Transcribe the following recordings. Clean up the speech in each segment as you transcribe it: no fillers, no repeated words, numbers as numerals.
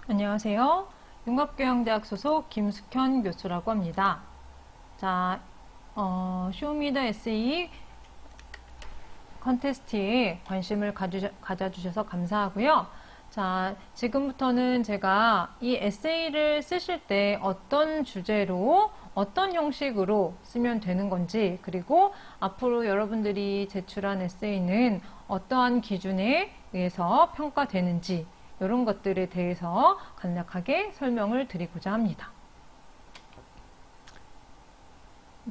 안녕하세요. 융합교양대학 소속 김숙현 교수라고 합니다. 자, 쇼미더 에세이 컨테스트에 관심을 가져주셔서 감사하고요. 자, 지금부터는 제가 이 에세이를 쓰실 때 어떤 주제로, 어떤 형식으로 쓰면 되는 건지, 그리고 앞으로 여러분들이 제출한 에세이는 어떠한 기준에 의해서 평가되는지, 이런 것들에 대해서 간략하게 설명을 드리고자 합니다.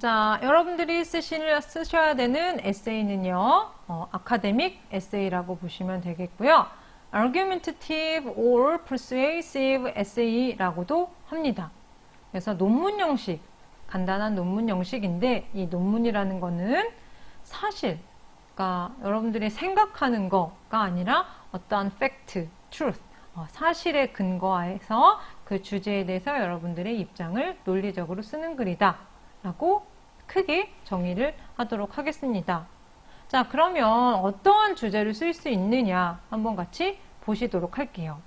자, 여러분들이 쓰셔야 되는 에세이는요, 아카데믹 에세이라고 보시면 되겠고요. argumentative or persuasive essay라고도 합니다. 그래서 논문 형식, 간단한 논문 형식인데, 이 논문이라는 거는 사실, 그러니까 여러분들이 생각하는 거가 아니라 어떠한 팩트, truth, 사실에 근거해서 그 주제에 대해서 여러분들의 입장을 논리적으로 쓰는 글이다 라고 크게 정의를 하도록 하겠습니다. 자, 그러면 어떠한 주제를 쓸 수 있느냐 한번 같이 보시도록 할게요.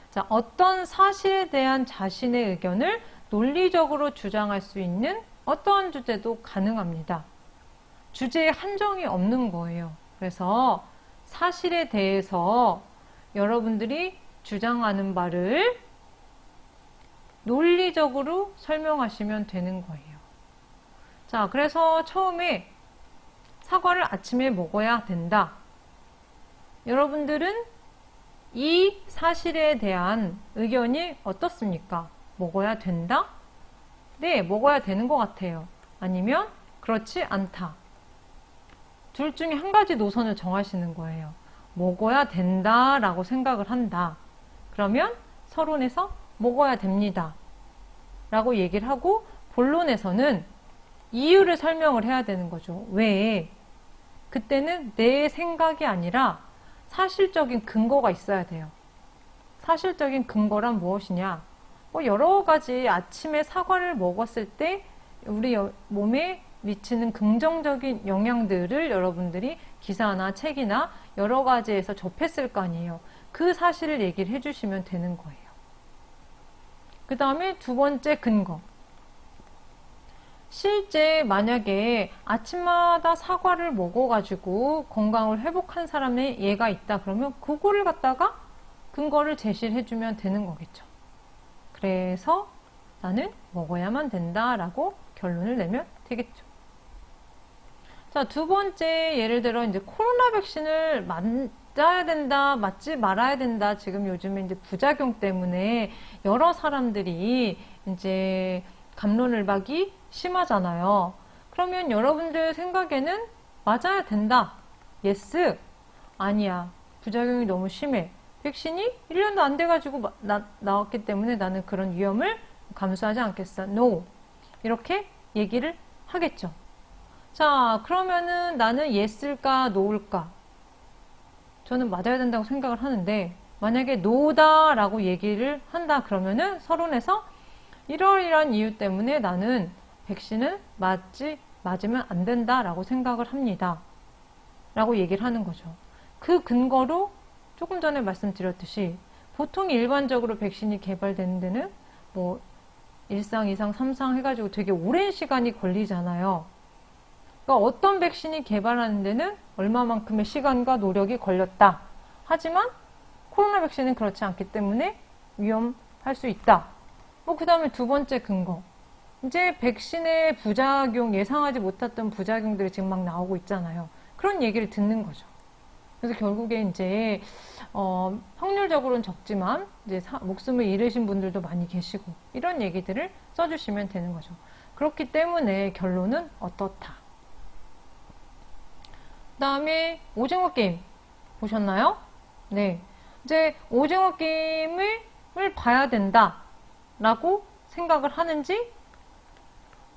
자, 어떤 사실에 대한 자신의 의견을 논리적으로 주장할 수 있는 어떠한 주제도 가능합니다. 주제에 한정이 없는 거예요. 그래서 사실에 대해서 여러분들이 주장하는 바를 논리적으로 설명하시면 되는 거예요. 자, 그래서 처음에 사과를 아침에 먹어야 된다. 여러분들은 이 사실에 대한 의견이 어떻습니까? 먹어야 된다? 네, 먹어야 되는 것 같아요. 아니면 그렇지 않다. 둘 중에 한 가지 노선을 정하시는 거예요. 먹어야 된다라고 생각을 한다. 그러면 서론에서 먹어야 됩니다. 라고 얘기를 하고 본론에서는 이유를 설명을 해야 되는 거죠. 왜? 그때는 내 생각이 아니라 사실적인 근거가 있어야 돼요. 사실적인 근거란 무엇이냐? 여러 가지 아침에 사과를 먹었을 때 우리 몸에 미치는 긍정적인 영향들을 여러분들이 기사나 책이나 여러 가지에서 접했을 거 아니에요. 그 사실을 얘기를 해주시면 되는 거예요. 그 다음에 두 번째 근거. 실제 만약에 아침마다 사과를 먹어가지고 건강을 회복한 사람의 예가 있다 그러면 그거를 갖다가 근거를 제시를 해주면 되는 거겠죠. 그래서 나는 먹어야만 된다라고 결론을 내면 되겠죠. 자, 두 번째 예를 들어 이제 코로나 백신을 맞아야 된다, 맞지 말아야 된다. 지금 요즘에 이제 부작용 때문에 여러 사람들이 이제 갑론을박이 심하잖아요. 그러면 여러분들 생각에는 맞아야 된다. 예스. 아니야. 부작용이 너무 심해. 백신이 1년도 안 돼가지고 나왔기 때문에 나는 그런 위험을 감수하지 않겠어. No. 이렇게 얘기를 하겠죠. 자, 그러면은 나는 예스일까, 노일까? 저는 맞아야 된다고 생각을 하는데, 만약에 노다라고 얘기를 한다 그러면은 서론에서 이러이러한 이유 때문에 나는 백신을 맞으면 안 된다라고 생각을 합니다. 라고 얘기를 하는 거죠. 그 근거로 조금 전에 말씀드렸듯이 보통 일반적으로 백신이 개발되는 데는 뭐 1상, 2상, 3상 해가지고 되게 오랜 시간이 걸리잖아요. 그러니까 어떤 백신이 개발하는 데는 얼마만큼의 시간과 노력이 걸렸다. 하지만 코로나 백신은 그렇지 않기 때문에 위험할 수 있다. 그 다음에 두 번째 근거. 이제 백신의 부작용, 예상하지 못했던 부작용들이 지금 막 나오고 있잖아요. 그런 얘기를 듣는 거죠. 그래서 결국에 이제, 확률적으로는 적지만, 이제 목숨을 잃으신 분들도 많이 계시고, 이런 얘기들을 써주시면 되는 거죠. 그렇기 때문에 결론은 어떻다. 그 다음에 오징어 게임 보셨나요? 네. 이제 오징어 게임을 봐야 된다. 라고 생각을 하는지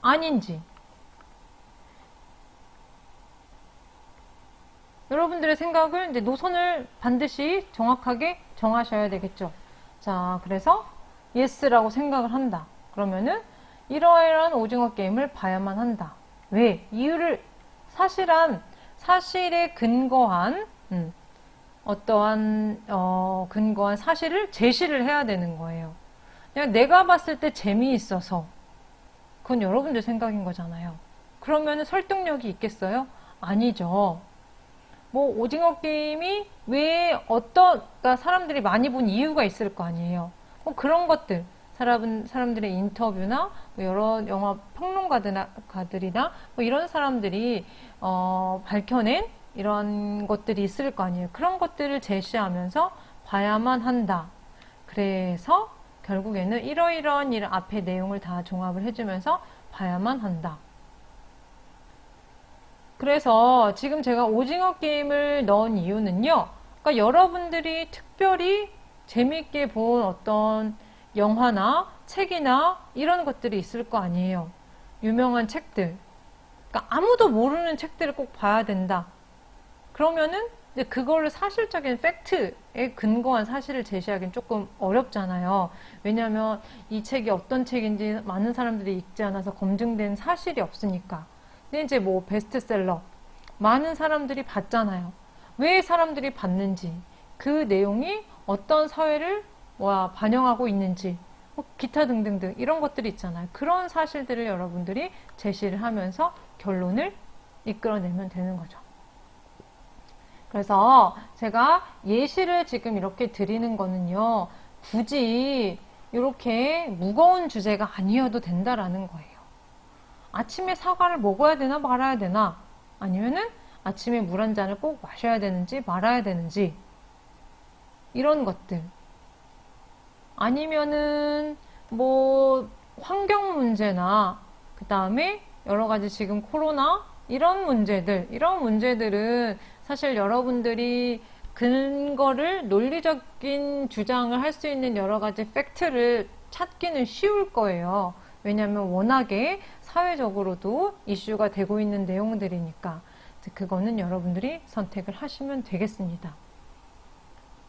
아닌지 여러분들의 생각을 이제 노선을 반드시 정확하게 정하셔야 되겠죠. 자, 그래서 예스라고 생각을 한다. 그러면은 이러이러한 오징어 게임을 봐야만 한다. 왜? 이유를 사실에 근거한 어떠한 근거한 사실을 제시를 해야 되는 거예요. 그냥 내가 봤을 때 재미있어서 그건 여러분들 생각인 거잖아요. 그러면 설득력이 있겠어요? 아니죠. 뭐 오징어 게임이 왜 그러니까 사람들이 많이 본 이유가 있을 거 아니에요. 그런 것들 사람들의 인터뷰나 뭐 여러 영화 평론가들이나 뭐 이런 사람들이 밝혀낸 이런 것들이 있을 거 아니에요. 그런 것들을 제시하면서 봐야만 한다. 그래서 결국에는 이러이러한 일 앞에 내용을 다 종합을 해주면서 봐야만 한다. 그래서 지금 제가 오징어 게임을 넣은 이유는요. 그러니까 여러분들이 특별히 재밌게 본 어떤 영화나 책이나 이런 것들이 있을 거 아니에요. 유명한 책들. 그러니까 아무도 모르는 책들을 꼭 봐야 된다. 그러면은 이제 그거를 사실적인 팩트에 근거한 사실을 제시하기는 조금 어렵잖아요. 왜냐하면 이 책이 어떤 책인지 많은 사람들이 읽지 않아서 검증된 사실이 없으니까. 근데 이제 뭐 베스트셀러 많은 사람들이 봤잖아요. 왜 사람들이 봤는지, 그 내용이 어떤 사회를 반영하고 있는지, 기타 등등등 이런 것들이 있잖아요. 그런 사실들을 여러분들이 제시를 하면서 결론을 이끌어내면 되는 거죠. 그래서 제가 예시를 지금 이렇게 드리는 거는요, 굳이 이렇게 무거운 주제가 아니어도 된다라는 거예요. 아침에 사과를 먹어야 되나 말아야 되나, 아니면은 아침에 물 한 잔을 꼭 마셔야 되는지 말아야 되는지, 이런 것들. 아니면은 뭐 환경 문제나 그 다음에 여러 가지 지금 코로나 이런 문제들은 사실 여러분들이 근거를 논리적인 주장을 할 수 있는 여러 가지 팩트를 찾기는 쉬울 거예요. 왜냐하면 워낙에 사회적으로도 이슈가 되고 있는 내용들이니까 그거는 여러분들이 선택을 하시면 되겠습니다.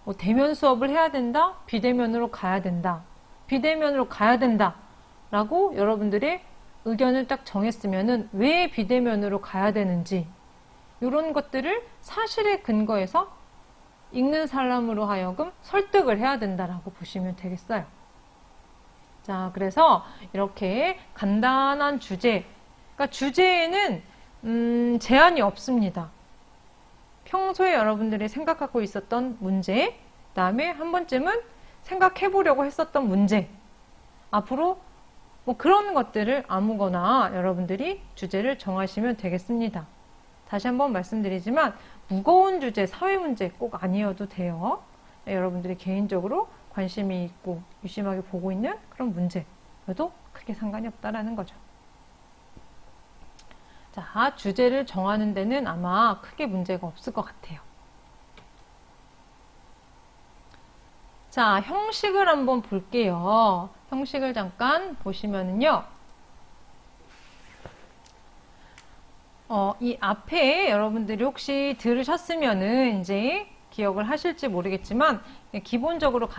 뭐 대면 수업을 해야 된다? 비대면으로 가야 된다. 비대면으로 가야 된다. 라고 여러분들이 의견을 딱 정했으면은 왜 비대면으로 가야 되는지 이런 것들을 사실에 근거해서 읽는 사람으로 하여금 설득을 해야 된다라고 보시면 되겠어요. 자, 그래서 이렇게 간단한 주제, 그러니까 주제에는 제한이 없습니다. 평소에 여러분들이 생각하고 있었던 문제, 그 다음에 한 번쯤은 생각해 보려고 했었던 문제, 앞으로 뭐 그런 것들을 아무거나 여러분들이 주제를 정하시면 되겠습니다. 다시 한번 말씀드리지만 무거운 주제, 사회 문제 꼭 아니어도 돼요. 네, 여러분들이 개인적으로 관심이 있고 유심하게 보고 있는 그런 문제여도 크게 상관이 없다라는 거죠. 자, 주제를 정하는 데는 아마 크게 문제가 없을 것 같아요. 자, 형식을 한번 볼게요. 형식을 잠깐 보시면은요. 이 앞에 여러분들이 혹시 들으셨으면은 이제 기억을 하실지 모르겠지만 기본적으로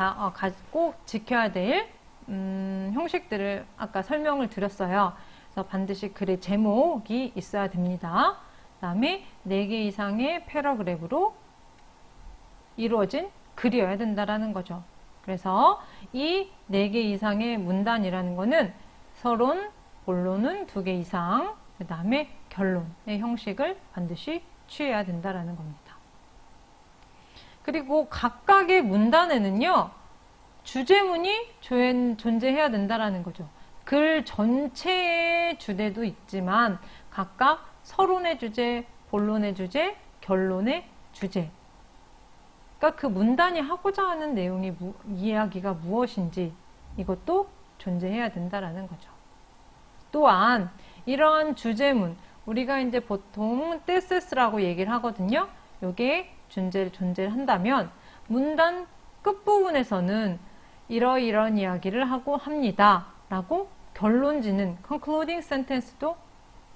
꼭 지켜야 될 형식들을 아까 설명을 드렸어요. 그래서 반드시 글의 제목이 있어야 됩니다. 그 다음에 4개 이상의 패러그래프로 이루어진 글이어야 된다라는 거죠. 그래서 이 4개 이상의 문단이라는 거는 서론, 본론은 2개 이상, 그 다음에 결론의 형식을 반드시 취해야 된다라는 겁니다. 그리고 각각의 문단에는요, 주제문이 존재해야 된다라는 거죠. 글 전체의 주제도 있지만 각각 서론의 주제, 본론의 주제, 결론의 주제. 그러니까 그 문단이 하고자 하는 내용이 이야기가 무엇인지 이것도 존재해야 된다라는 거죠. 또한 이러한 주제문, 우리가 이제 보통 thesis-라고 얘기를 하거든요. 이게 존재를 한다면 문단 끝부분에서는 이러이러한 이야기를 하고 합니다. 라고 결론짓는 concluding sentence도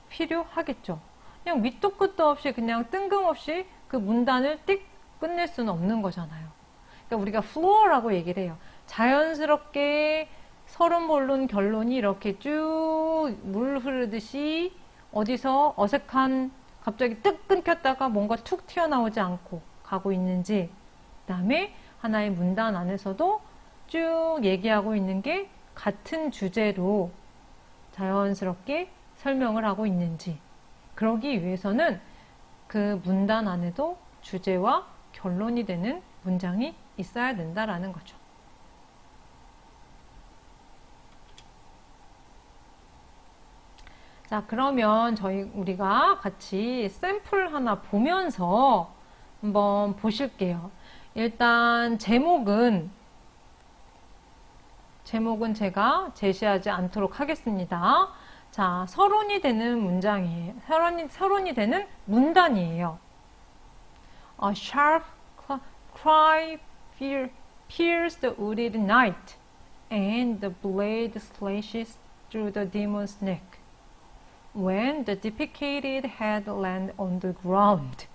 필요하겠죠. 그냥 밑도 끝도 없이 그냥 뜬금없이 그 문단을 띡 끝낼 수는 없는 거잖아요. 그러니까 우리가 flow라고 얘기를 해요. 자연스럽게 서론, 본론, 결론이 이렇게 쭉 물 흐르듯이 어디서 어색한 갑자기 뜩 끊겼다가 뭔가 툭 튀어나오지 않고 가고 있는지 그 다음에 하나의 문단 안에서도 쭉 얘기하고 있는 게 같은 주제로 자연스럽게 설명을 하고 있는지, 그러기 위해서는 그 문단 안에도 주제와 결론이 되는 문장이 있어야 된다라는 거죠. 자, 그러면 우리가 같이 샘플 하나 보면서 한번 보실게요. 일단 제목은 제가 제시하지 않도록 하겠습니다. 자, 서론이 되는 문장이에요. 서론이 되는 문단이에요. A sharp cry pierces the wooded night, and the blade slashes through the demon's neck. When the decapitated head landed on the ground,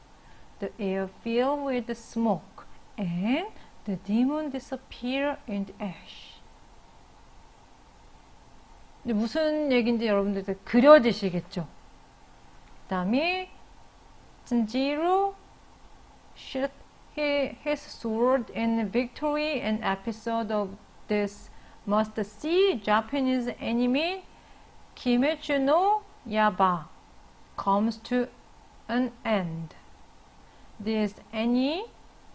the air filled with smoke, and the demon disappeared in the ash. 무슨 얘기인지 여러분들 그려지시겠죠? 그 다음에 Tanjiro shot his sword in victory. An episode of this must-see Japanese anime Kimetsu no Yaiba comes to an end. This anime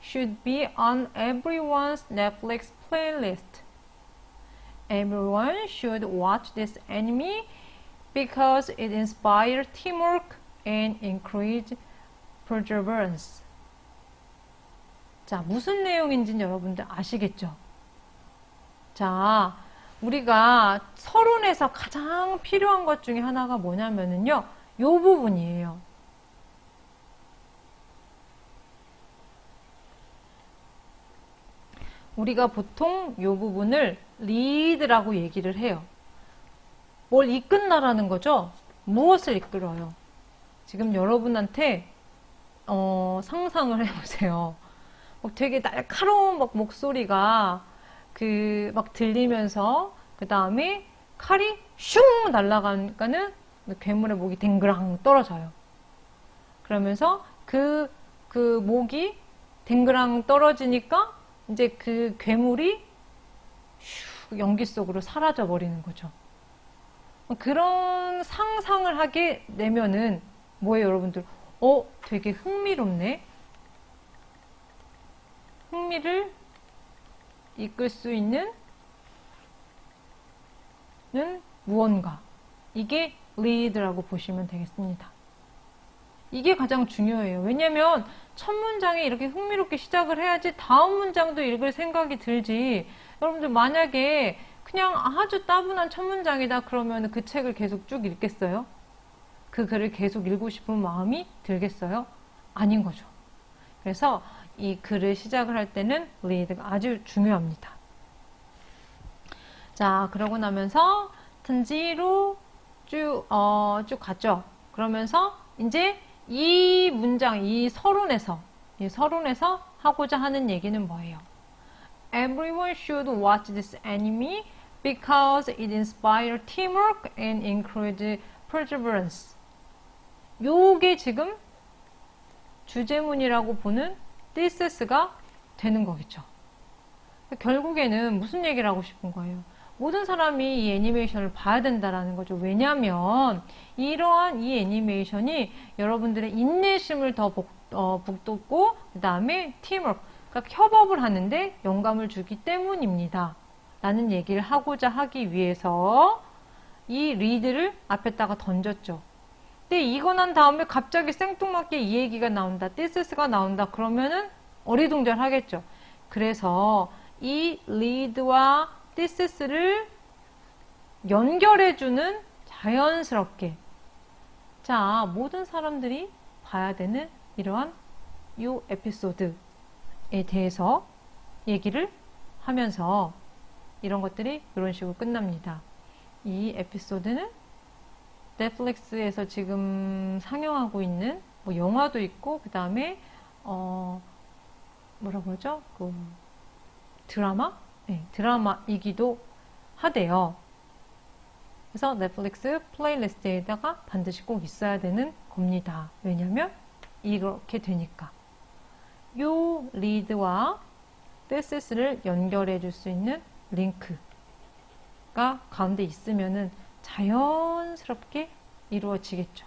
should be on everyone's Netflix playlist. Everyone should watch this anime because it inspires teamwork and encourages perseverance. 자, 무슨 내용인지는 여러분들 아시겠죠? 자, 우리가 서론에서 가장 필요한 것 중에 하나가 뭐냐면요, 요 부분이에요. 우리가 보통 요 부분을 리드라고 얘기를 해요. 뭘 이끈다라는 거죠? 무엇을 이끌어요? 지금 여러분한테 상상을 해보세요. 되게 날카로운 목소리가 막 들리면서 그 다음에 칼이 슝 날아가니까는 괴물의 목이 댕그랑 떨어져요. 그러면서 그 목이 댕그랑 떨어지니까 이제 그 괴물이 슉 연기 속으로 사라져 버리는 거죠. 그런 상상을 하게 되면은 뭐예요, 여러분들? 되게 흥미롭네. 흥미를 이끌 수 있는 무언가. 이게 lead라고 보시면 되겠습니다. 이게 가장 중요해요. 왜냐면 첫 문장에 이렇게 흥미롭게 시작을 해야지 다음 문장도 읽을 생각이 들지. 여러분들 만약에 그냥 아주 따분한 첫 문장이다 그러면 그 책을 계속 쭉 읽겠어요? 그 글을 계속 읽고 싶은 마음이 들겠어요? 아닌 거죠. 그래서 이 글을 시작을 할 때는 lead가 아주 중요합니다. 자, 그러고 나면서 튼지로 쭉 갔죠. 그러면서 이제 이 문장, 이 서론에서 하고자 하는 얘기는 뭐예요? Everyone should watch this anime because it inspires teamwork and encourages perseverance. 요게 지금 주제문이라고 보는 thesis,가 되는 거겠죠. 결국에는 무슨 얘기를 하고 싶은 거예요? 모든 사람이 이 애니메이션을 봐야 된다라는 거죠. 왜냐하면 이러한 이 애니메이션이 여러분들의 인내심을 더 북돋고 그 다음에 팀워크, 그러니까 협업을 하는데 영감을 주기 때문입니다. 라는 얘기를 하고자 하기 위해서 이 리드를 앞에다가 던졌죠. 근데 이거 난 다음에 갑자기 생뚱맞게 이 얘기가 나온다, thesis,가 나온다 그러면은 어리둥절하겠죠. 그래서 이 리드와 thesis,를 연결해주는 자연스럽게, 자, 모든 사람들이 봐야 되는 이러한 이 에피소드에 대해서 얘기를 하면서 이런 것들이 이런 식으로 끝납니다. 이 에피소드는 넷플릭스에서 지금 상영하고 있는 뭐 영화도 있고 그 다음에 뭐라 그러죠? 그 드라마? 네, 드라마이기도 하대요. 그래서 넷플릭스 플레이리스트에다가 반드시 꼭 있어야 되는 겁니다. 왜냐면 이렇게 되니까. 요 lead와 thisis를 연결해 줄 수 있는 링크가 가운데 있으면은 자연스럽게 이루어지겠죠.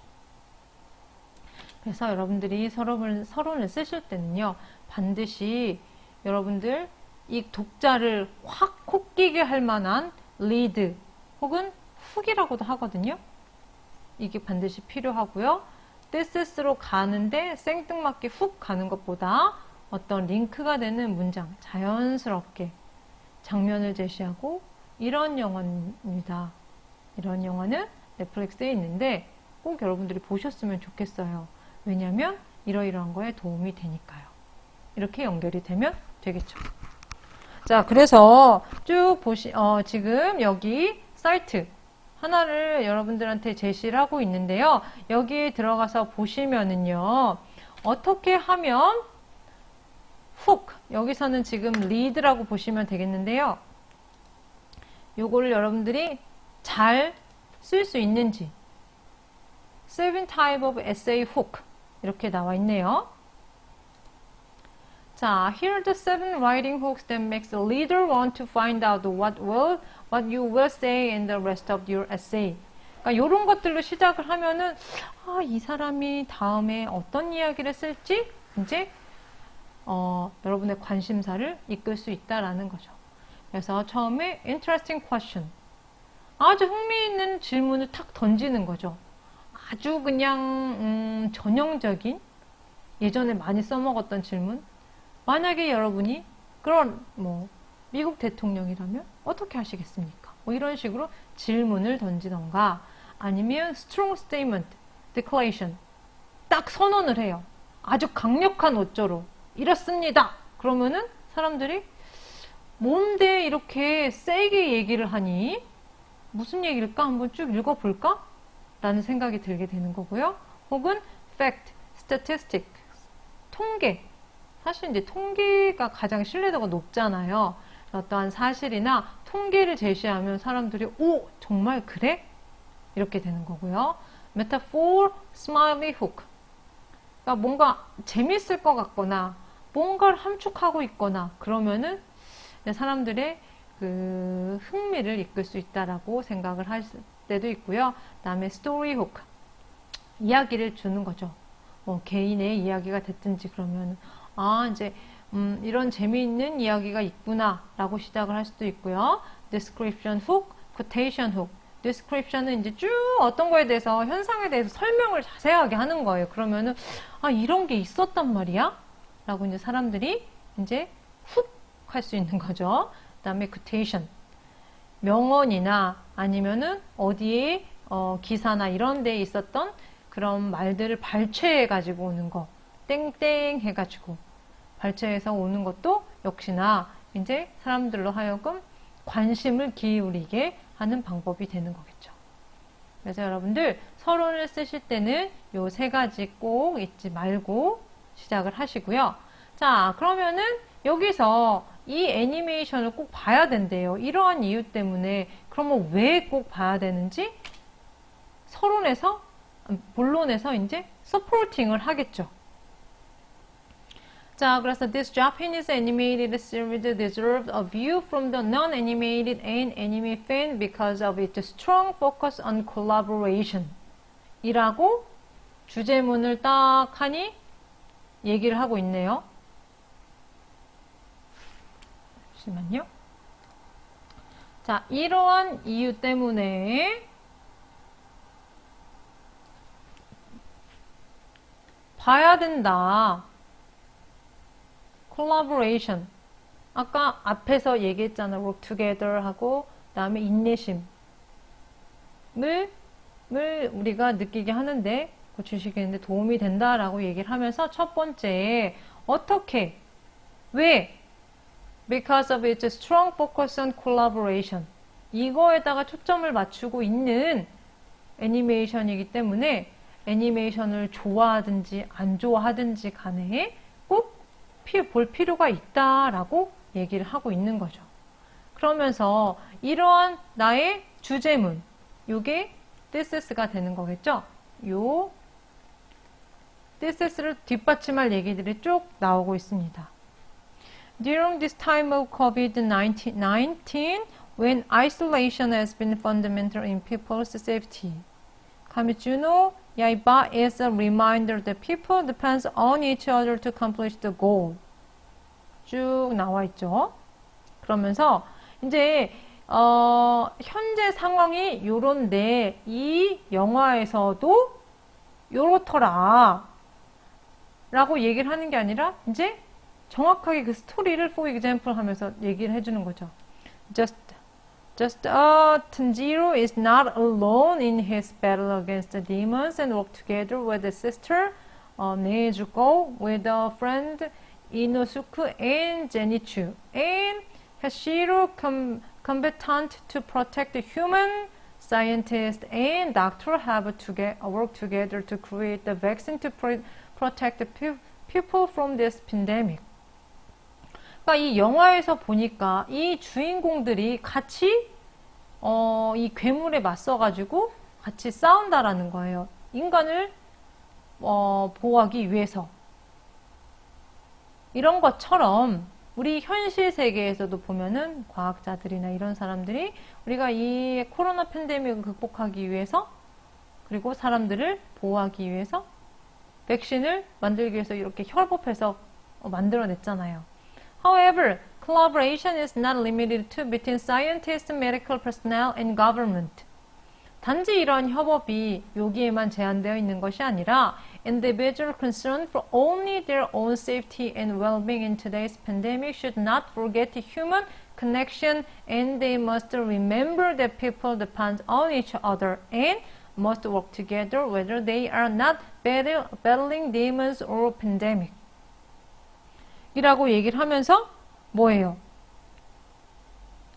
그래서 여러분들이 서론을 쓰실 때는요, 반드시 여러분들 이 독자를 확 콕끼게 할 만한 lead 혹은 훅이라고도 하거든요. 이게 반드시 필요하고요. thisis로 가는데 생뚱맞게 훅 가는 것보다 어떤 링크가 되는 문장, 자연스럽게 장면을 제시하고, 이런 영화입니다. 이런 영화는 넷플릭스에 있는데 꼭 여러분들이 보셨으면 좋겠어요. 왜냐하면 이러이러한 거에 도움이 되니까요. 이렇게 연결이 되면 되겠죠. 자, 그래서 쭉 지금 여기 사이트 하나를 여러분들한테 제시를 하고 있는데요. 여기에 들어가서 보시면은요, 어떻게 하면 훅, 여기서는 지금 리드라고 보시면 되겠는데요. 요거를 여러분들이 잘 쓸 수 있는지, 7 type of essay hook 이렇게 나와 있네요. 자, here are the 7 writing hooks that makes the reader want to find out what you will say in the rest of your essay. 그러니까 이런 것들로 시작을 하면은, 아, 이 사람이 다음에 어떤 이야기를 쓸지 이제 여러분의 관심사를 이끌 수 있다라는 거죠. 그래서 처음에 interesting question, 아주 흥미있는 질문을 탁 던지는 거죠. 아주 그냥 전형적인, 예전에 많이 써먹었던 질문. 만약에 여러분이 그런 미국 대통령이라면 어떻게 하시겠습니까? 이런 식으로 질문을 던지던가, 아니면 strong statement, declaration, 딱 선언을 해요. 아주 강력한 어조로 이렇습니다. 그러면은 사람들이 뭔데 이렇게 세게 얘기를 하니? 무슨 얘기일까? 한번 쭉 읽어볼까? 라는 생각이 들게 되는 거고요. 혹은 fact, statistics, 통계. 사실 이제 통계가 가장 신뢰도가 높잖아요. 어떠한 사실이나 통계를 제시하면 사람들이 오, 정말 그래? 이렇게 되는 거고요. metaphor, smiley hook. 그러니까 뭔가 재밌을 것 같거나 뭔가를 함축하고 있거나 그러면은 사람들의 그 흥미를 이끌 수 있다라고 생각을 할 때도 있고요. 그 다음에 story hook. 이야기를 주는 거죠. 개인의 이야기가 됐든지 그러면 이제 이런 재미있는 이야기가 있구나 라고 시작을 할 수도 있고요. description hook, quotation hook. description은 이제 쭉 어떤 거에 대해서, 현상에 대해서 설명을 자세하게 하는 거예요. 그러면은 이런 게 있었단 말이야? 라고 이제 사람들이 이제 훅 할 수 있는 거죠. 그 다음에 quotation. 명언이나 아니면은 어디에 기사나 이런 데에 있었던 그런 말들을 발췌해 가지고 오는 거. 땡땡 해가지고 발췌해서 오는 것도 역시나 이제 사람들로 하여금 관심을 기울이게 하는 방법이 되는 거겠죠. 그래서 여러분들 서론을 쓰실 때는 요 세 가지 꼭 잊지 말고 시작을 하시고요. 자, 그러면은 여기서 이 애니메이션을 꼭 봐야 된대요. 이러한 이유 때문에. 그러면 왜 꼭 봐야 되는지 본론에서 이제 서포팅을 하겠죠. 자, 그래서 this Japanese animated series deserves a view from the non-animated and anime fan because of its strong focus on collaboration 이라고 주제문을 딱 하니 얘기를 하고 있네요. 잠시만요. 자, 이러한 이유 때문에 봐야 된다. collaboration. 아까 앞에서 얘기했잖아. work together 하고, 그 다음에 인내심을 우리가 느끼게 하는데, 고치시키는데 도움이 된다라고 얘기를 하면서 첫 번째, 어떻게, 왜? Because of its strong focus on collaboration. 이거에다가 초점을 맞추고 있는 애니메이션이기 때문에 애니메이션을 좋아하든지 안 좋아하든지 간에 꼭 볼 필요가 있다라고 얘기를 하고 있는 거죠. 그러면서 이러한 나의 주제문, 요게 thisis가 되는 거겠죠? 요 this를 뒷받침할 얘기들이 쭉 나오고 있습니다. During this time of COVID-19, when isolation has been fundamental in people's safety, Kamijuno Yaiba is a reminder that people depend on each other to accomplish the goal. 쭉 나와 있죠. 그러면서 이제 현재 상황이 요런데 이 영화에서도 요렇더라 라고 얘기를 하는 게 아니라 이제 정확하게 그 스토리를 for example 하면서 얘기를 해주는 거죠. Tanjiro is not alone in his battle against the demons and work together with his sister Nezuko, with a friend Inosuke and Zenitsu, and Hashiro combatant to protect the human. Scientists and doctors have worked together to create the vaccine to protect the people from this pandemic. 그러니까 이 영화에서 보니까 이 주인공들이 같이 이 괴물에 맞서가지고 같이 싸운다라는 거예요. 인간을 보호하기 위해서. 이런 것처럼 우리 현실 세계에서도 보면은 과학자들이나 이런 사람들이 우리가 이 코로나 팬데믹을 극복하기 위해서 그리고 사람들을 보호하기 위해서 백신을 만들기 위해서 이렇게 협업해서 만들어냈잖아요. However, collaboration is not limited to between scientists, medical personnel, and government. 단지 이런 협업이 여기에만 제한되어 있는 것이 아니라 individual concern for only their own safety and well-being in today's pandemic should not forget the human connection, and they must remember that people depend on each other and must work together whether they are not battling demons or pandemic. 이라고 얘기를 하면서 뭐예요?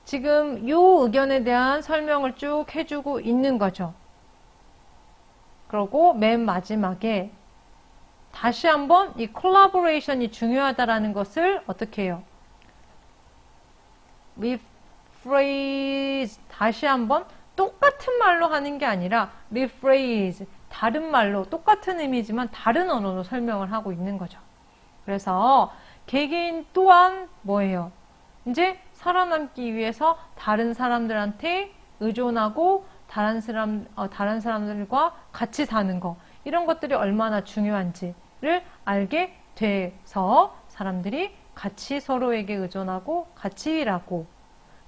지금 이 의견에 대한 설명을 쭉 해주고 있는 거죠. 그리고 맨 마지막에 다시 한번 이 콜라보레이션이 중요하다라는 것을 어떻게 해요? rephrase, 다시 한번 똑같은 말로 하는 게 아니라 rephrase, 다른 말로 똑같은 의미지만 다른 언어로 설명을 하고 있는 거죠. 그래서 개개인 또한 뭐예요? 이제 살아남기 위해서 다른 사람들한테 의존하고 다른 사람들과 같이 사는 거, 이런 것들이 얼마나 중요한지를 알게 돼서 사람들이 같이 서로에게 의존하고 같이 일하고.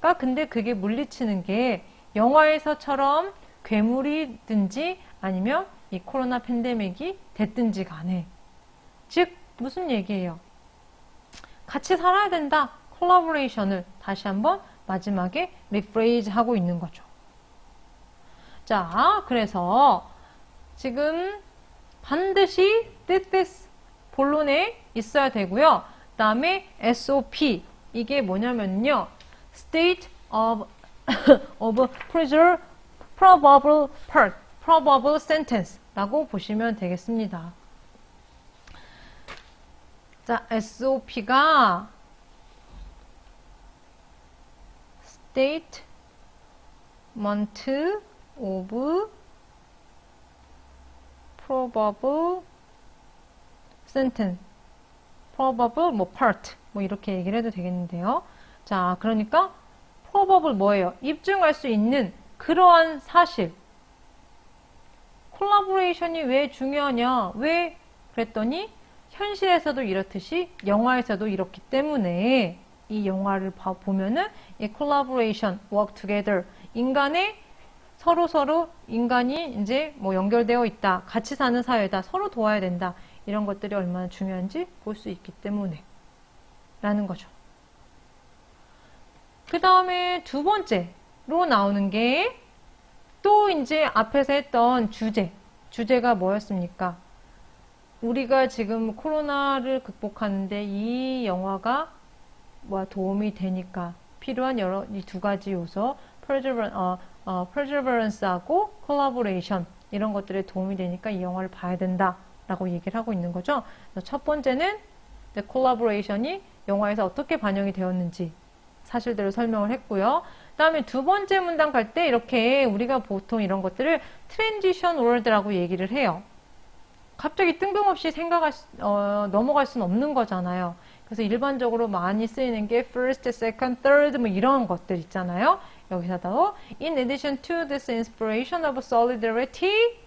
그러니까 근데 그게 물리치는 게 영화에서처럼 괴물이든지 아니면 이 코로나 팬데믹이 됐든지 간에. 즉 무슨 얘기예요? 같이 살아야 된다. 콜라보레이션을 다시 한번 마지막에 리프레이즈 하고 있는 거죠. 자, 그래서 지금 반드시 this 본론에 있어야 되고요. 그 다음에 SOP, 이게 뭐냐면요, State of Probable Part, Probable Sentence 라고 보시면 되겠습니다. 자, SOP가 Statement of Probable Sentence, Probable Part, 이렇게 얘기를 해도 되겠는데요. 자, 그러니까 probable 뭐예요? 입증할 수 있는 그러한 사실. 콜라보레이션이 왜 중요하냐? 왜 그랬더니 현실에서도 이렇듯이 영화에서도 이렇기 때문에 이 영화를 보면은 이 콜라보레이션, work together, 인간의 서로 인간이 이제 연결되어 있다, 같이 사는 사회다, 서로 도와야 된다, 이런 것들이 얼마나 중요한지 볼 수 있기 때문에 라는 거죠. 그 다음에 두 번째로 나오는 게 또 이제 앞에서 했던 주제가 뭐였습니까? 우리가 지금 코로나를 극복하는데 이 영화가 도움이 되니까 필요한 이 두 가지 요소, perseverance하고 collaboration, 이런 것들에 도움이 되니까 이 영화를 봐야 된다라고 얘기를 하고 있는 거죠. 첫 번째는 collaboration이 영화에서 어떻게 반영이 되었는지 사실대로 설명을 했고요. 그 다음에 두 번째 문장 갈 때 이렇게 우리가 보통 이런 것들을 transition word라고 얘기를 해요. 갑자기 뜬금없이 넘어갈 수는 없는 거잖아요. 그래서 일반적으로 많이 쓰이는 게 first, second, third 뭐 이런 것들 있잖아요. 여기서도 in addition to this inspiration of solidarity,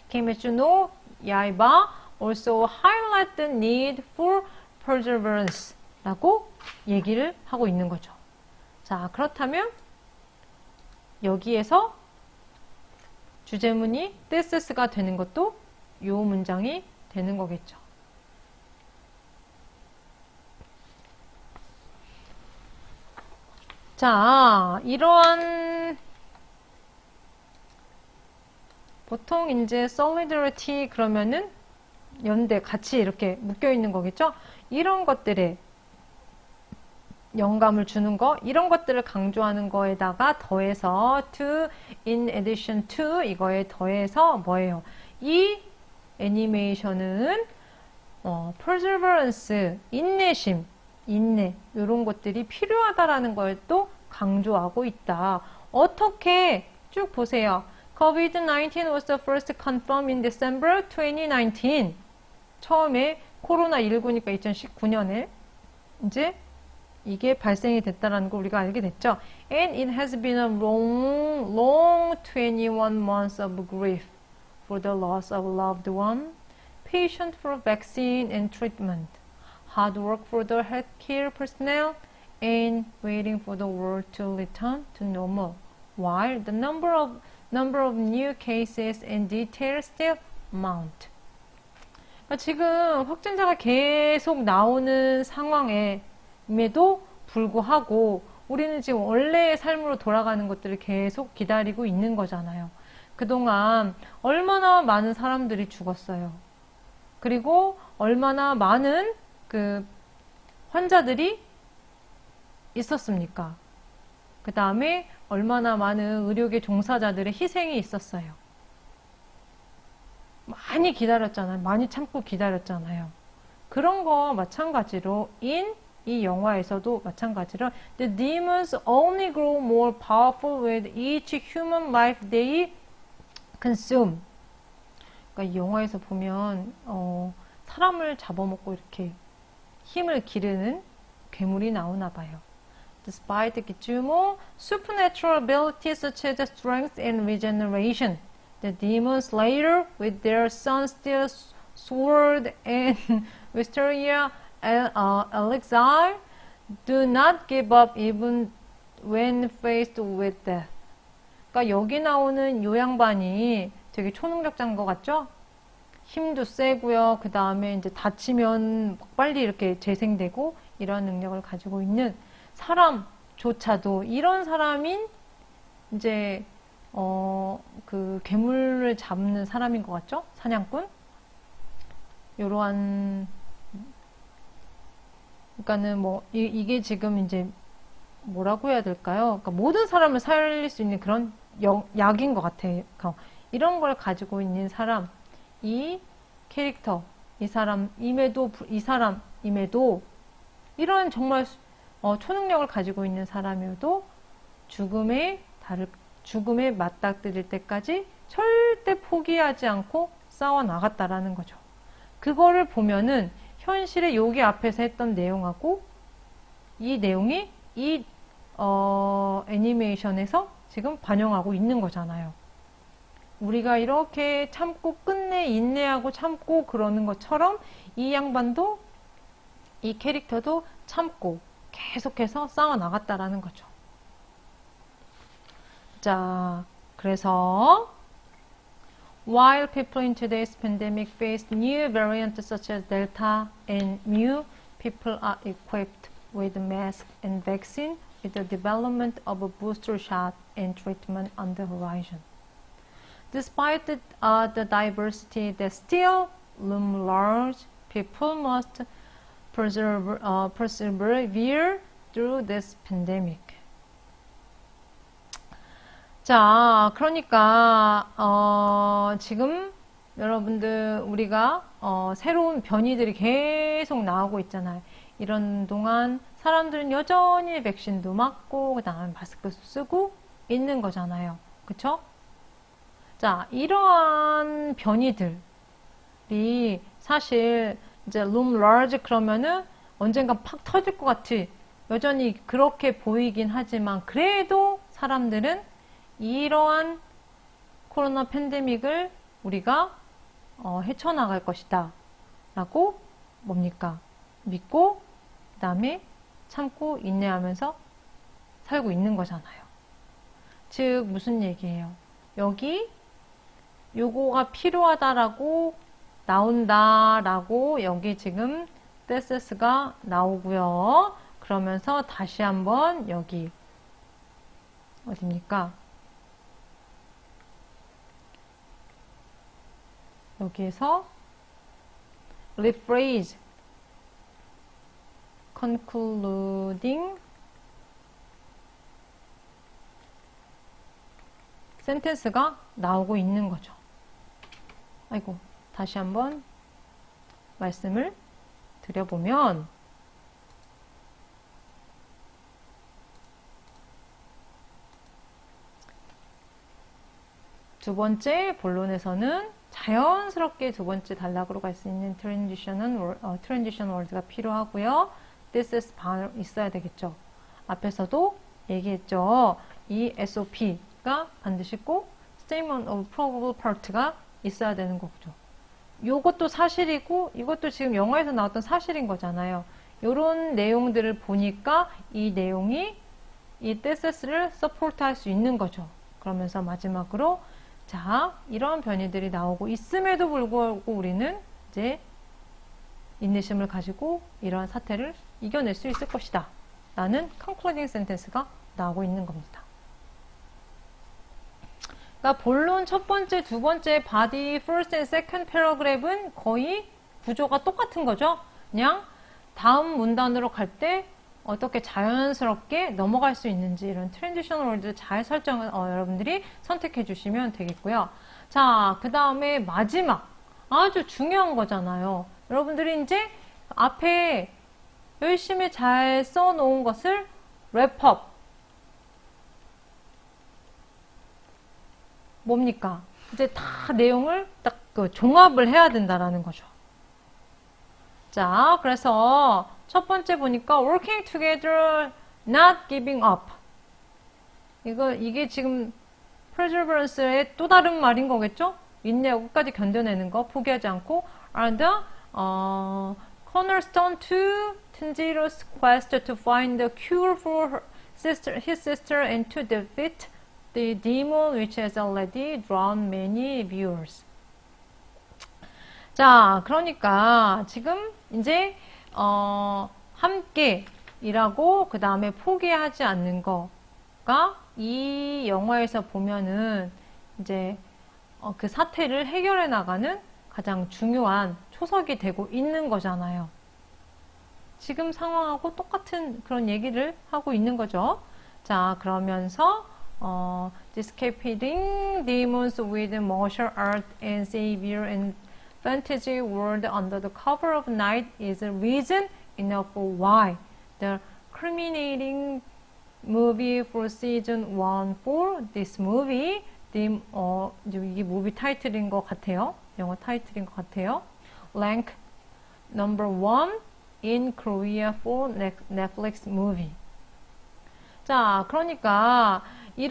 Kimetsuno Yaiba also highlight the need for perseverance 라고 얘기를 하고 있는 거죠. 자, 그렇다면 여기에서 주제문이 this가 되는 것도 이 문장이 되는 거겠죠. 자, 이러한 보통 이제 solidarity 그러면은 연대 같이 이렇게 묶여 있는 거겠죠? 이런 것들에 영감을 주는 거, 이런 것들을 강조하는 거에다가 더해서 to, in addition to 이거에 더해서 뭐예요? 이 애니메이션은 perseverance, 인내심, 인내 이런 것들이 필요하다라는 걸 또 강조하고 있다. 어떻게 쭉 보세요. COVID-19 was the first confirmed in December 2019. 처음에 코로나19니까 2019년에 이제 이게 발생이 됐다는 걸 우리가 알게 됐죠. And it has been a long 21 months of grief for the loss of a loved one, patient for vaccine and treatment, hard work for the healthcare personnel, and waiting for the world to return to normal, while the number of new cases and details still mount. 그러니까 지금 확진자가 계속 나오는 상황임에도 불구하고 우리는 지금 원래의 삶으로 돌아가는 것들을 계속 기다리고 있는 거잖아요. 그동안 얼마나 많은 사람들이 죽었어요. 그리고 얼마나 많은 그 환자들이 있었습니까? 그 다음에 얼마나 많은 의료계 종사자들의 희생이 있었어요. 많이 기다렸잖아요. 많이 참고 기다렸잖아요. 그런 거 마찬가지로 이 영화에서도 마찬가지로 The demons only grow more powerful with each human life they consume. 그러니까 이 영화에서 보면 사람을 잡아먹고 이렇게 힘을 기르는 괴물이 나오나 봐요. Despite Gijumo supernatural abilities such as strength and regeneration, the demon slayer with their sunsteel sword and Wisteria elixir do not give up even when faced with death. 그러니까 여기 나오는 요 양반이 되게 초능력자인 것 같죠? 힘도 세고요. 그 다음에 이제 다치면 빨리 이렇게 재생되고 이런 능력을 가지고 있는 사람조차도 이런 사람인 이제 그 괴물을 잡는 사람인 것 같죠? 사냥꾼? 요러한 그러니까는 뭐 이게 지금 이제 뭐라고 해야 될까요? 그러니까 모든 사람을 살릴 수 있는 그런 약인 것 같아요. 이런 걸 가지고 있는 사람, 이 캐릭터, 이 사람임에도 이런 정말 초능력을 가지고 있는 사람이어도 죽음에 맞닥뜨릴 때까지 절대 포기하지 않고 싸워 나갔다라는 거죠. 그거를 보면은 현실의 여기 앞에서 했던 내용하고 이 내용이 이 애니메이션에서 지금 반영하고 있는 거잖아요. 우리가 이렇게 참고 끝내 인내하고 참고 그러는 것처럼 이 양반도 이 캐릭터도 참고 계속해서 싸워 나갔다라는 거죠. 자, 그래서 While people in today's pandemic face new variants such as Delta and Mu, people are equipped with masks and vaccine with the development of a booster shot and treatment on the horizon. Despite the diversity that still loom large, people must persevere through this pandemic. 자, 그러니까 지금 여러분들 우리가 새로운 변이들이 계속 나오고 있잖아요. 이런 동안 사람들은 여전히 백신도 맞고 그 다음에 마스크 쓰고 있는 거잖아요. 그쵸? 자, 이러한 변이들이 모습이 사실 이제 loom large 그러면은 언젠가 팍 터질 것 같이 여전히 그렇게 보이긴 하지만 그래도 사람들은 이러한 코로나 팬데믹을 우리가 헤쳐나갈 것이다 라고 뭡니까? 믿고 그 다음에 참고 인내하면서 살고 있는 거잖아요. 즉 무슨 얘기예요? 여기 요거가 필요하다라고 나온다라고 여기 지금 theseus가 나오고요. 그러면서 다시 한번 여기 어딥니까? 여기에서 rephrase concluding sentence가 나오고 있는 거죠. 아이고, 다시 한번 말씀을 드려보면 두 번째 본론에서는 자연스럽게 두 번째 단락으로 갈 수 있는 트랜지션 월드가 필요하고요. this is 있어야 되겠죠. 앞에서도 얘기했죠. 이 SOP가 반드시 꼭 statement of probable part가 있어야 되는 거죠. 요것도 사실이고 이것도 지금 영화에서 나왔던 사실인 거잖아요. 요런 내용들을 보니까 이 내용이 이 theseus를 서포트 할 수 있는 거죠. 그러면서 마지막으로 자, 이런 변이들이 나오고 있음에도 불구하고 우리는 이제 인내심을 가지고 이러한 사태를 이겨낼 수 있을 것이다 라는 concluding sentence가 나오고 있는 겁니다. 그러니까 본론 첫 번째, 두 번째 body first and second paragraph은 거의 구조가 똑같은 거죠. 그냥 다음 문단으로 갈 때 어떻게 자연스럽게 넘어갈 수 있는지 이런 트랜지션 월드 잘 설정을 여러분들이 선택해 주시면 되겠고요. 자, 그 다음에 마지막 아주 중요한 거잖아요. 여러분들이 이제 앞에 열심히 잘 써놓은 것을 랩업 뭡니까? 이제 다 내용을 딱 종합을 해야 된다라는 거죠. 자, 그래서 첫 번째 보니까 working together, not giving up. 이게 지금 perseverance의 또 다른 말인 거겠죠? 인내하고 끝까지 견뎌내는 거, 포기하지 않고 are the cornerstone to Tanjiro's quest to find the cure for his sister and to defeat the demon which has already drawn many viewers. 자, 그러니까 지금 이제 함께 일하고 그 다음에 포기하지 않는 거가 이 영화에서 보면은 이제 그 사태를 해결해 나가는 가장 중요한 초석이 되고 있는 거잖아요. 지금 상황하고 똑같은 그런 얘기를 하고 있는 거죠. 자, 그러면서 Discaping demons with martial art and savior and fantasy world under the cover of night is reason enough why the culminating movie for season 1 for this movie 이게 무비 타이틀인 것 같아요. 영어 타이틀인 것 같아요. Rank number 1 in Korea for Netflix movie. 자, 그러니까 이러한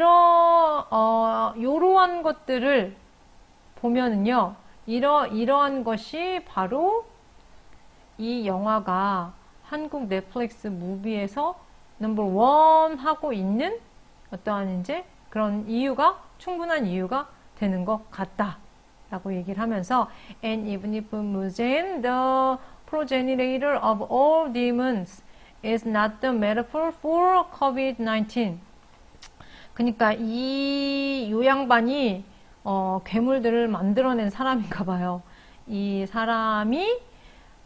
것들을 보면은요. 이러한 것이 바로 이 영화가 한국 넷플릭스 무비에서 넘버 원 하고 있는 어떠한 이제 그런 이유가 충분한 이유가 되는 것 같다라고 얘기를 하면서 And even if Muzan, the progenitor of all demons, is not the metaphor for COVID-19. 그러니까 이 양반이 괴물들을 만들어낸 사람인가 봐요. 이 사람이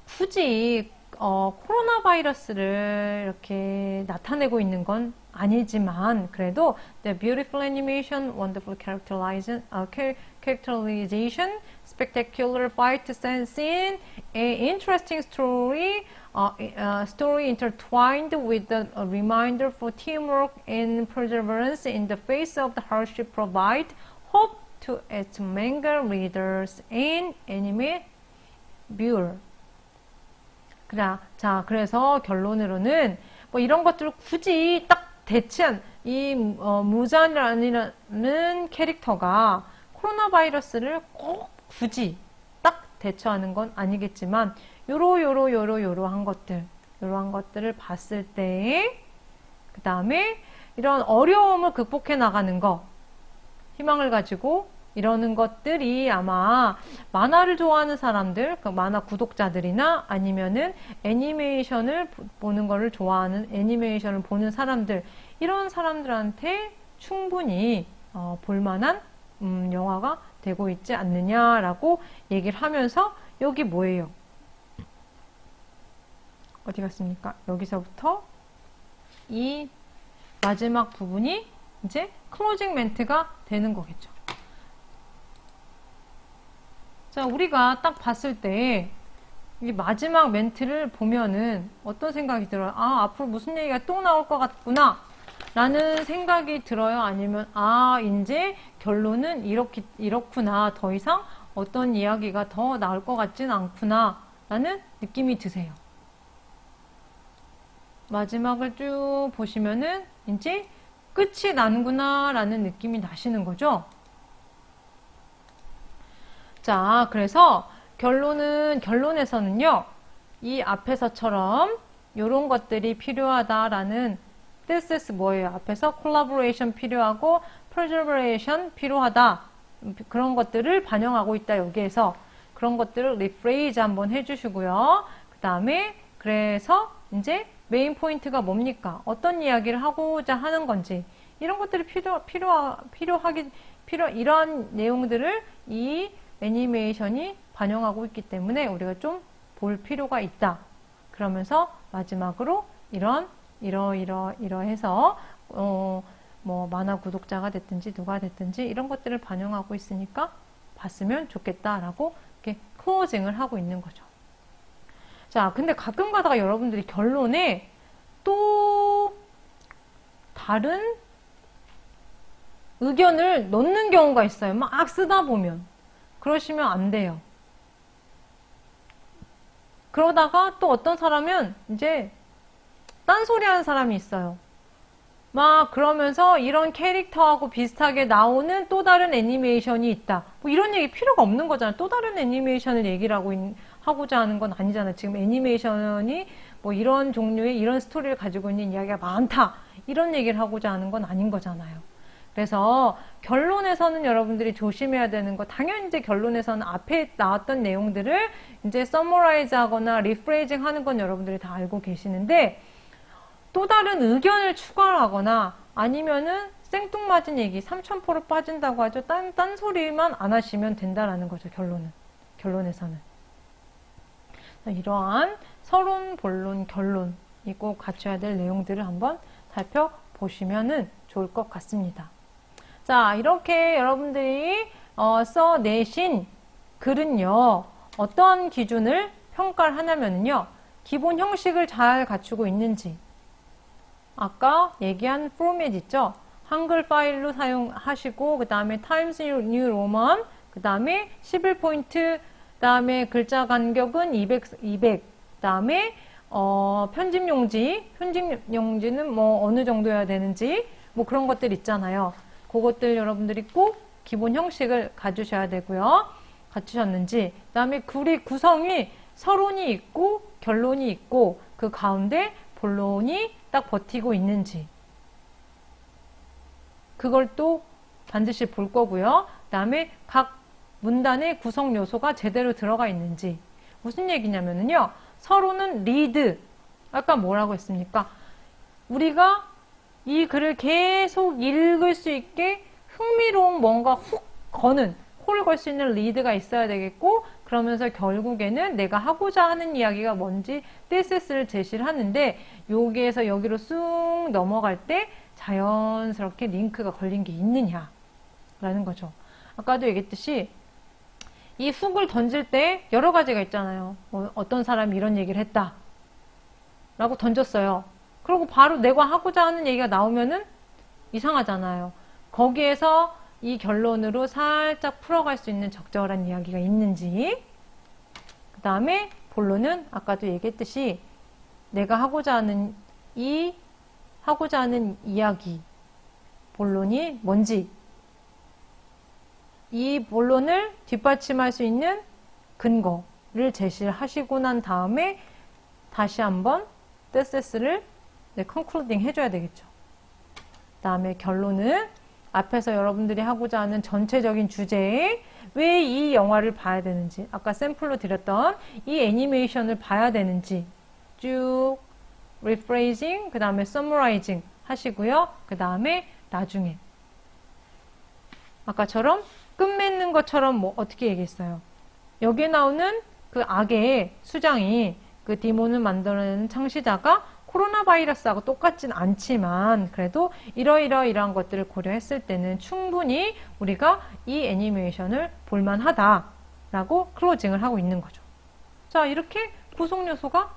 굳이 코로나 바이러스를 이렇게 나타내고 있는 건 아니지만 그래도 the beautiful animation, wonderful characterization, spectacular fight scene, an interesting story intertwined with a reminder for teamwork and perseverance in the face of the hardship provide hope to its manga readers and anime 뮬. 자, 그래서 결론으로는 뭐 이런 것들을 굳이 딱 대체한 이 무잔이라는 캐릭터가 코로나 바이러스를 꼭 굳이 딱 대처하는 건 아니겠지만 요러한 것들을 봤을 때 그 다음에 이런 어려움을 극복해 나가는 거 희망을 가지고 이러는 것들이 아마 만화를 좋아하는 사람들, 그 만화 구독자들이나 아니면은 애니메이션을 보는 거를 좋아하는 애니메이션을 보는 사람들, 이런 사람들한테 충분히 볼만한 영화가 되고 있지 않느냐라고 얘기를 하면서 여기 뭐예요? 어디 갔습니까? 여기서부터 이 마지막 부분이 이제 클로징 멘트가 되는 거겠죠. 자, 우리가 딱 봤을 때 이 마지막 멘트를 보면은 어떤 생각이 들어요? 아, 앞으로 무슨 얘기가 또 나올 것 같구나 라는 생각이 들어요? 아니면 이제 결론은 이렇구나, 더 이상 어떤 이야기가 더 나올 것 같진 않구나 라는 느낌이 드세요? 마지막을 쭉 보시면은 이제 끝이 난구나 라는 느낌이 나시는 거죠? 자, 그래서 결론에서는요, 이 앞에서처럼 이런 것들이 필요하다라는 this 뭐예요? 앞에서 collaboration 필요하고 preservation 필요하다. 그런 것들을 반영하고 있다, 여기에서. 그런 것들을 rephrase 한번 해주시고요. 그 다음에, 그래서 이제 메인 포인트가 뭡니까? 어떤 이야기를 하고자 하는 건지. 이런 것들이 이러한 내용들을 이 애니메이션이 반영하고 있기 때문에 우리가 좀 볼 필요가 있다. 그러면서 마지막으로 이러해서 뭐 만화 구독자가 됐든지 누가 됐든지 이런 것들을 반영하고 있으니까 봤으면 좋겠다라고 이렇게 클로징을 하고 있는 거죠. 자, 근데 가끔 가다가 여러분들이 결론에 또 다른 의견을 넣는 경우가 있어요. 막 쓰다 보면. 그러시면 안 돼요. 그러다가 또 어떤 사람은 이제 딴소리 하는 사람이 있어요. 막 그러면서 이런 캐릭터하고 비슷하게 나오는 또 다른 애니메이션이 있다. 뭐 이런 얘기 필요가 없는 거잖아요. 또 다른 애니메이션을 얘기를 하고자 하는 건 아니잖아요. 지금 애니메이션이 뭐 이런 종류의 이런 스토리를 가지고 있는 이야기가 많다. 이런 얘기를 하고자 하는 건 아닌 거잖아요. 그래서 결론에서는 여러분들이 조심해야 되는 거, 당연히 이제 결론에서는 앞에 나왔던 내용들을 이제 서머라이즈 하거나 리프레이징 하는 건 여러분들이 다 알고 계시는데, 또 다른 의견을 추가하거나 아니면은 생뚱맞은 얘기, 3000% 빠진다고 하죠. 딴 소리만 안 하시면 된다라는 거죠, 결론에서는. 이러한 서론, 본론, 결론이 꼭 갖춰야 될 내용들을 한번 살펴보시면은 좋을 것 같습니다. 자, 이렇게 여러분들이 써내신 글은요, 어떤 기준을 평가를 하냐면요, 기본 형식을 잘 갖추고 있는지, 아까 얘기한 포맷 있죠? 한글 파일로 사용하시고, 그 다음에 타임스 뉴 로만, 그 다음에 11포인트, 그 다음에 글자 간격은 200, 그 다음에 편집 용지는 뭐 어느 정도여야 되는지, 뭐 그런 것들 있잖아요. 그것들 여러분들이 꼭 기본 형식을 가주셔야 되고요. 갖추셨는지. 그 다음에 글의 구성이 서론이 있고 결론이 있고 그 가운데 본론이 딱 버티고 있는지. 그걸 또 반드시 볼 거고요. 그 다음에 각 문단의 구성 요소가 제대로 들어가 있는지. 무슨 얘기냐면요. 서론은 리드. 아까 뭐라고 했습니까? 우리가 이 글을 계속 읽을 수 있게 흥미로운 뭔가 훅 거는, 홀을 걸 수 있는 리드가 있어야 되겠고, 그러면서 결국에는 내가 하고자 하는 이야기가 뭔지 thesis 제시를 하는데, 여기에서 여기로 쑥 넘어갈 때 자연스럽게 링크가 걸린 게 있느냐 라는 거죠. 아까도 얘기했듯이 이 훅을 던질 때 여러 가지가 있잖아요. 어떤 사람이 이런 얘기를 했다 라고 던졌어요. 그리고 바로 내가 하고자 하는 얘기가 나오면은 이상하잖아요. 거기에서 이 결론으로 살짝 풀어갈 수 있는 적절한 이야기가 있는지, 그 다음에 본론은 아까도 얘기했듯이 내가 하고자 하는 이야기, 본론이 뭔지, 이 본론을 뒷받침할 수 있는 근거를 제시를 하시고 난 다음에 다시 한번 thesis,를 concluding 해줘야 되겠죠. 다음에 결론은 앞에서 여러분들이 하고자 하는 전체적인 주제에 왜 이 영화를 봐야 되는지, 아까 샘플로 드렸던 이 애니메이션을 봐야 되는지 쭉 rephrasing, 그 다음에 summarizing 하시고요. 그 다음에 나중에 아까처럼 끝맺는 것처럼 뭐 어떻게 얘기했어요? 여기에 나오는 그 악의 수장이 그 디몬을 만들어내는 창시자가 코로나 바이러스하고 똑같진 않지만 그래도 이러이러이러한 것들을 고려했을 때는 충분히 우리가 이 애니메이션을 볼만하다라고 클로징을 하고 있는 거죠. 자, 이렇게 구성 요소가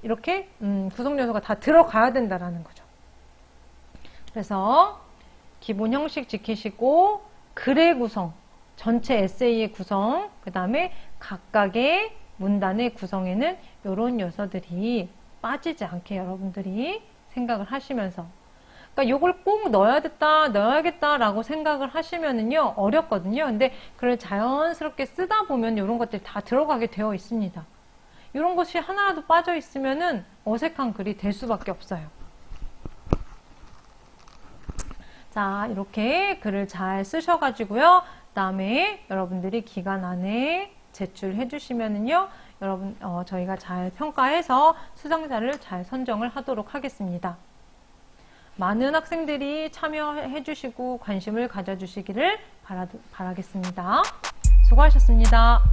이렇게 구성 요소가 다 들어가야 된다라는 거죠. 그래서 기본 형식 지키시고 글의 구성, 전체 에세이의 구성, 그 다음에 각각의 문단의 구성에는 이런 요소들이 빠지지 않게 여러분들이 생각을 하시면서, 그러니까 요걸 꼭 넣어야겠다라고 생각을 하시면은요 어렵거든요. 근데 그걸 자연스럽게 쓰다 보면 이런 것들이 다 들어가게 되어 있습니다. 이런 것이 하나라도 빠져 있으면은 어색한 글이 될 수밖에 없어요. 자, 이렇게 글을 잘 쓰셔가지고요. 그다음에 여러분들이 기간 안에 제출해 주시면은요, 여러분 저희가 잘 평가해서 수상자를 잘 선정을 하도록 하겠습니다. 많은 학생들이 참여해 주시고 관심을 가져주시기를 바라겠습니다. 수고하셨습니다.